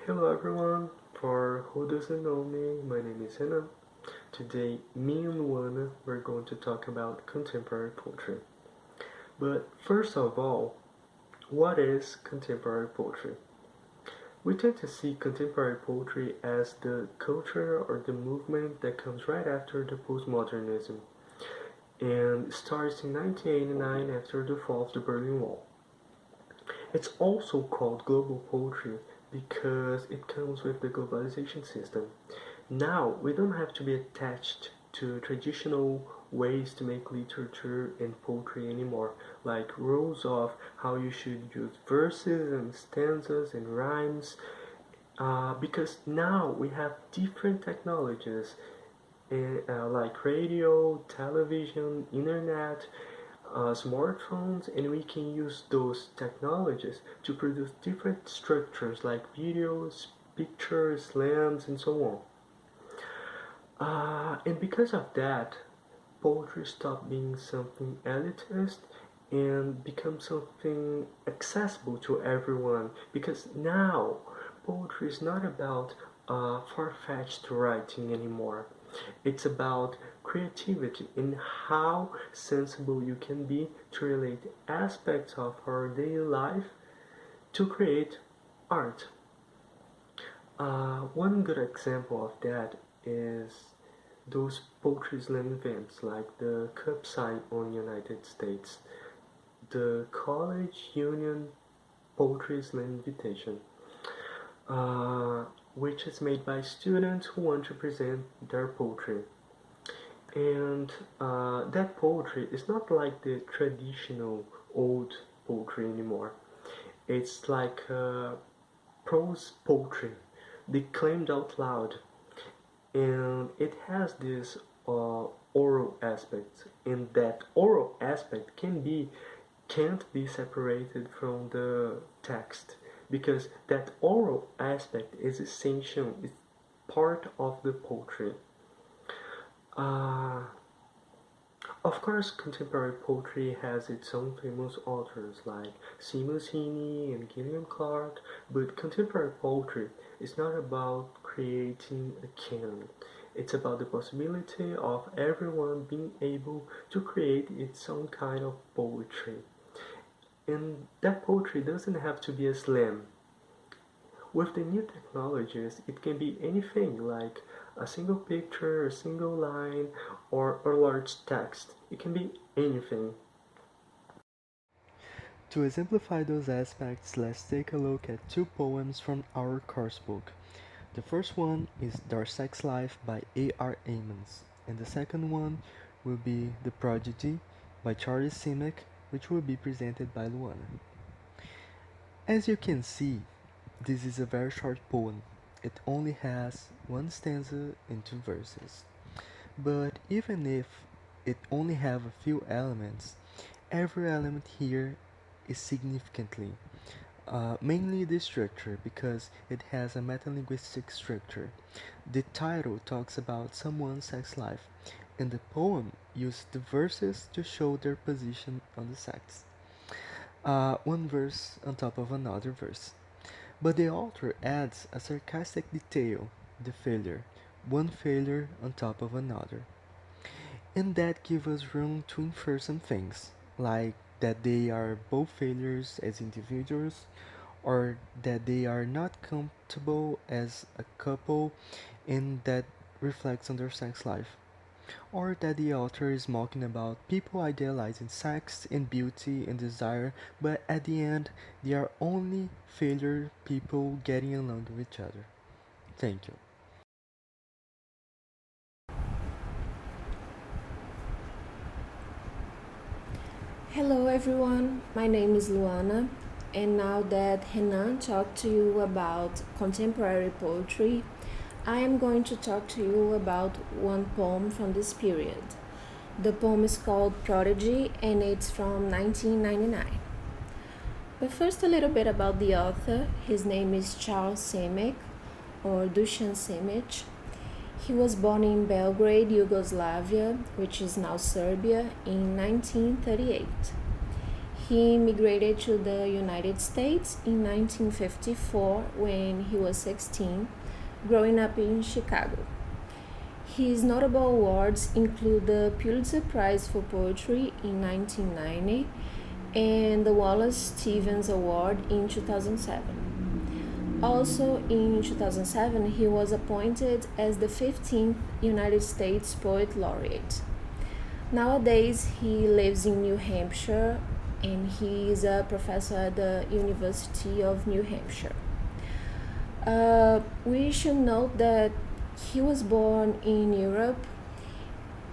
Hello everyone, for who doesn't know me, my name is Renan. Today, me and Luana, we're going to talk about contemporary poetry. But first of all, what is contemporary poetry? We tend to see contemporary poetry as the culture or the movement that comes right after the postmodernism and starts in 1989 after the fall of the Berlin Wall. It's also called global poetry because it comes with the globalization system. Now, we don't have to be attached to traditional ways to make literature and poetry anymore, like rules of how you should use verses and stanzas and rhymes, because now we have different technologies like radio, television, internet, smartphones, and we can use those technologies to produce different structures like videos, pictures, slams, and so on. And because of that, poetry stopped being something elitist and become something accessible to everyone. Because now, poetry is not about far-fetched writing anymore. It's about creativity and how sensible you can be to relate aspects of our daily life to create art. One good example of that is those poetry slam events like the Cup Sign on United States, the College Union Poetry Slam Invitation, which is made by students who want to present their poetry. And that poetry is not like the traditional old poetry anymore. It's like prose poetry, declaimed out loud, and it has this oral aspect, and that oral aspect can't be separated from the text because that oral aspect is essential. It's part of the poetry. Uh, of course, contemporary poetry has its own famous authors like Seamus Heaney and Gillian Clark, but contemporary poetry is not about creating a canon. It's about the possibility of everyone being able to create its own kind of poetry. And that poetry doesn't have to be a slam. With the new technologies, it can be anything like a single picture, a single line, or a large text. It can be anything. To exemplify those aspects, let's take a look at two poems from our course book. The first one is Darsek's Life by A.R. Emmons, and the second one will be The Prodigy by Charlie Simic, which will be presented by Luana. As you can see, this is a very short poem. It only has one stanza and two verses. But even if it only have a few elements, every element here is significantly, mainly the structure because it has a metalinguistic structure. The title talks about someone's sex life, and the poem uses the verses to show their position on the sex. One verse on top of another verse. But the author adds a sarcastic detail, the failure, one failure on top of another. And that gives us room to infer some things, like that they are both failures as individuals, or that they are not compatible as a couple, and that reflects on their sex life. Or that the author is mocking about people idealizing sex and beauty and desire, but at the end, they are only failure people getting along with each other. Thank you. Hello everyone, my name is Luana, and now that Renan talked to you about contemporary poetry, I am going to talk to you about one poem from this period. The poem is called Prodigy and it's from 1999. But first, a little bit about the author. His name is Charles Simic or Dusan Simic. He was born in Belgrade, Yugoslavia, which is now Serbia, in 1938. He immigrated to the United States in 1954 when he was 16, growing up in Chicago. His notable awards include the Pulitzer Prize for Poetry in 1990 and the Wallace Stevens Award in 2007. Also in 2007, he was appointed as the 15th United States Poet Laureate. Nowadays, he lives in New Hampshire and he is a professor at the University of New Hampshire. We should note that he was born in Europe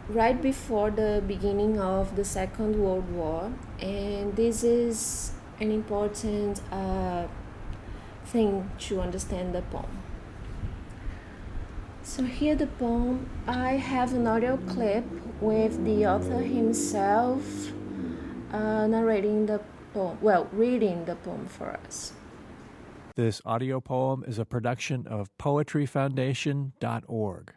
right before the beginning of the Second World War, and this is an important thing to understand the poem. So here the poem, I have an audio clip with the author himself narrating the poem, reading the poem for us. This audio poem is a production of poetryfoundation.org.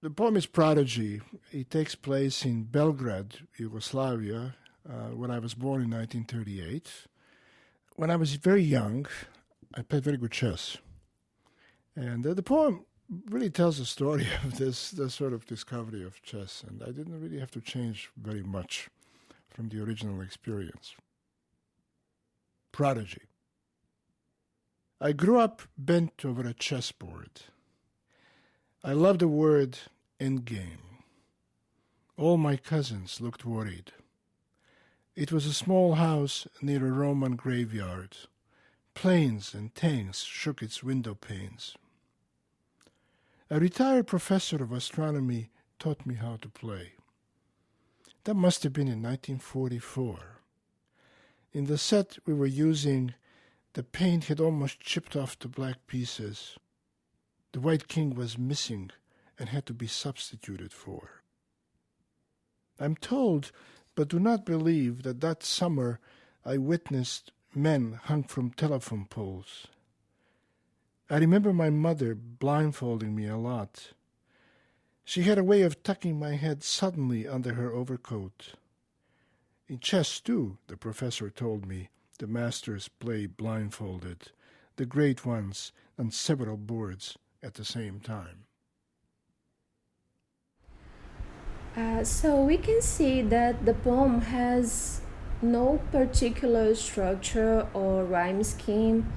The poem is Prodigy. It takes place in Belgrade, Yugoslavia, when I was born in 1938. When I was very young, I played very good chess. And the poem really tells the story of this sort of discovery of chess, and I didn't really have to change very much from the original experience. Prodigy. I grew up bent over a chessboard. I loved the word endgame. All my cousins looked worried. It was a small house near a Roman graveyard. Planes and tanks shook its window panes. A retired professor of astronomy taught me how to play. That must have been in 1944. In the set we were using, the paint had almost chipped off the black pieces. The white king was missing and had to be substituted for. I'm told, but do not believe, that summer I witnessed men hung from telephone poles. I remember my mother blindfolding me a lot. She had a way of tucking my head suddenly under her overcoat. In chess, too, the professor told me, the masters play blindfolded, the great ones on several boards at the same time. So we can see that the poem has no particular structure or rhyme scheme.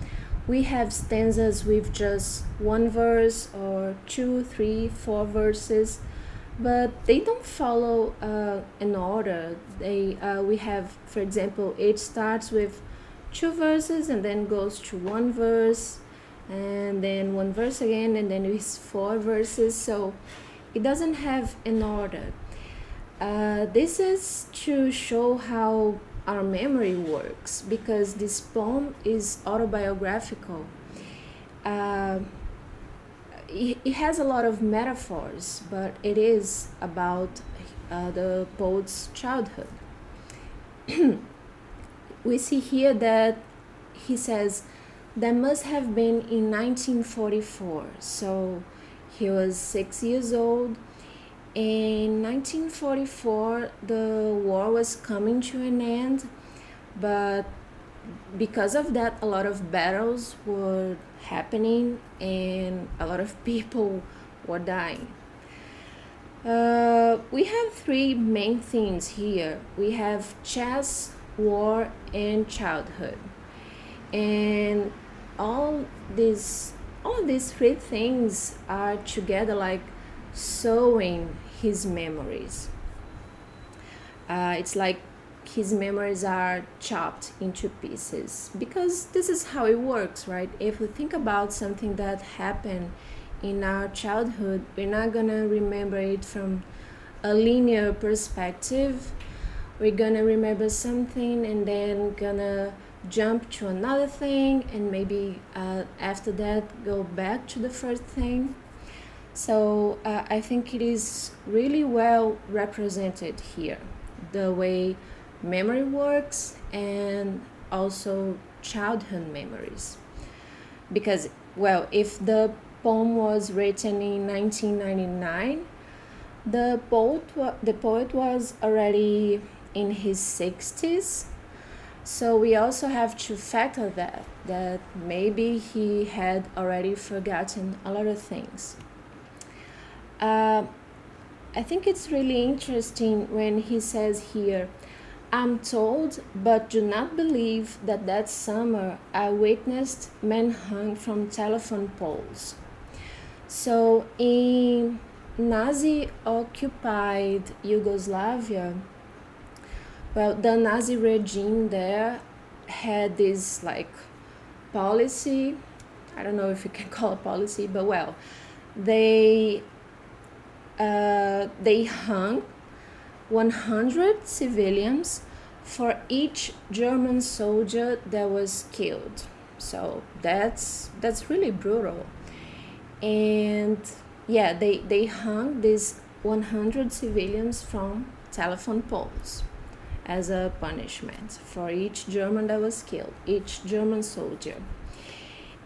We have stanzas with just one verse or 2, 3, 4 verses, but they don't follow an order. We have, for example, it starts with 2 verses and then goes to 1 verse and then 1 verse again and then it's 4 verses, so it doesn't have an order. This is to show how our memory works, because this poem is autobiographical. It has a lot of metaphors, but it is about the poet's childhood. We see here that he says that must have been in 1944, so he was 6 years old. In 1944, the war was coming to an end, but because of that, a lot of battles were happening and a lot of people were dying. We have 3 main themes here. We have chess, war, and childhood. And all these 3 things are together, like sewing his memories. It's like his memories are chopped into pieces, because this is how it works, right? If we think about something that happened in our childhood, we're not gonna remember it from a linear perspective. We're gonna remember something and then gonna jump to another thing, and maybe after that go back to the first thing. So I think it is really well represented here, the way memory works and also childhood memories. Because, well, if the poem was written in 1999, the poet was already in his 60s, So we also have to factor that maybe he had already forgotten a lot of things. I think it's really interesting when he says here, I'm told, but do not believe that summer I witnessed men hung from telephone poles. So in Nazi-occupied Yugoslavia, well, the Nazi regime there had this like policy. I don't know if you can call it policy, but well, they hung 100 civilians for each German soldier that was killed. So that's really brutal. And yeah, they hung these 100 civilians from telephone poles as a punishment for each German that was killed, each German soldier.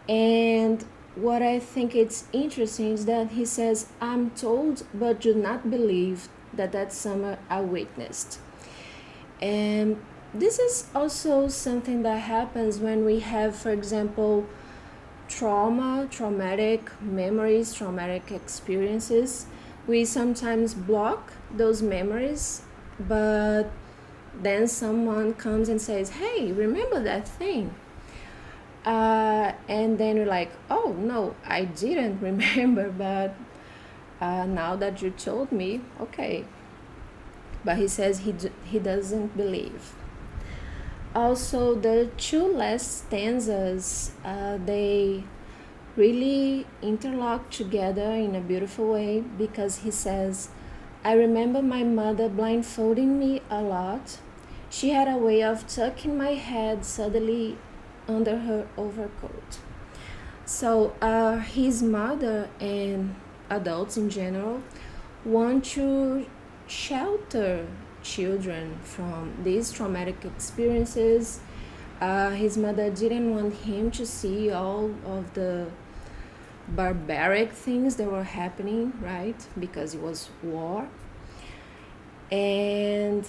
And what I think it's interesting is that he says, I'm told but do not believe that summer I witnessed. And this is also something that happens when we have, for example, traumatic memories, traumatic experiences. We sometimes block those memories, but then someone comes and says, hey, remember that thing? And then you're like, oh no, I didn't remember, but now that you told me, okay. But he says he doesn't believe. Also, the two last stanzas, they really interlock together in a beautiful way, because he says, I remember my mother blindfolding me a lot. She had a way of tucking my head suddenly under her overcoat. So his mother and adults in general want to shelter children from these traumatic experiences. His mother didn't want him to see all of the barbaric things that were happening, right? Because it was war. And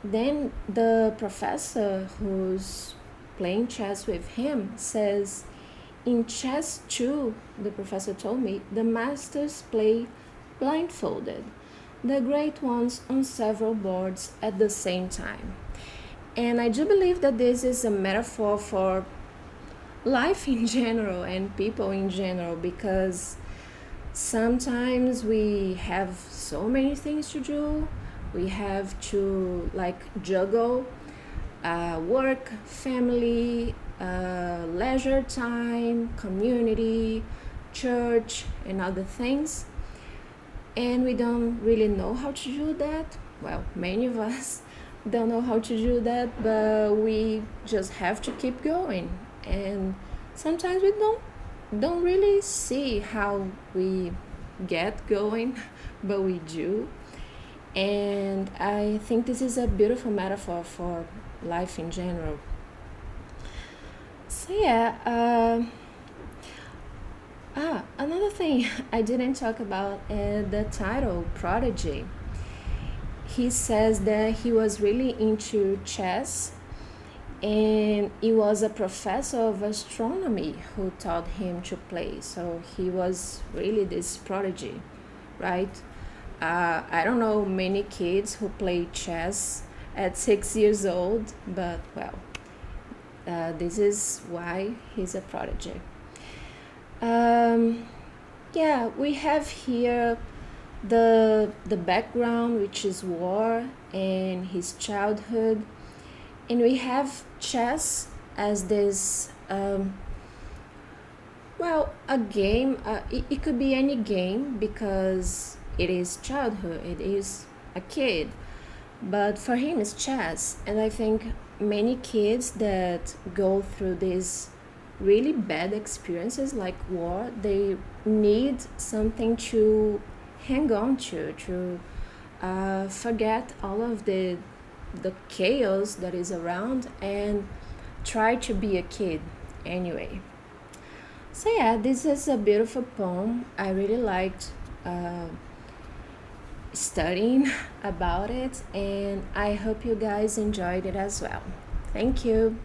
then the professor who's playing chess with him says, in chess too, the professor told me, the masters play blindfolded, the great ones on several boards at the same time. And I do believe that this is a metaphor for life in general and people in general, because sometimes we have so many things to do. We have to like juggle work, family, leisure time, community, church, and other things. And we don't really know how to do that. Well, many of us don't know how to do that, but we just have to keep going. And sometimes we don't really see how we get going, but we do. And I think this is a beautiful metaphor for life in general. So yeah, another thing I didn't talk about the title, Prodigy. He says that he was really into chess, and he was a professor of astronomy who taught him to play. So he was really this prodigy, right? I don't know many kids who play chess at 6 years old, but well, this is why he's a prodigy. Yeah, we have here the background, which is war and his childhood, and we have chess as this a game. It could be any game because it is childhood, it is a kid, but for him it's chess. And I think many kids that go through these really bad experiences like war, they need something to hang on to forget all of the chaos that is around and try to be a kid anyway. So yeah, this is a beautiful poem. I really liked studying about it, and I hope you guys enjoyed it as well. Thank you.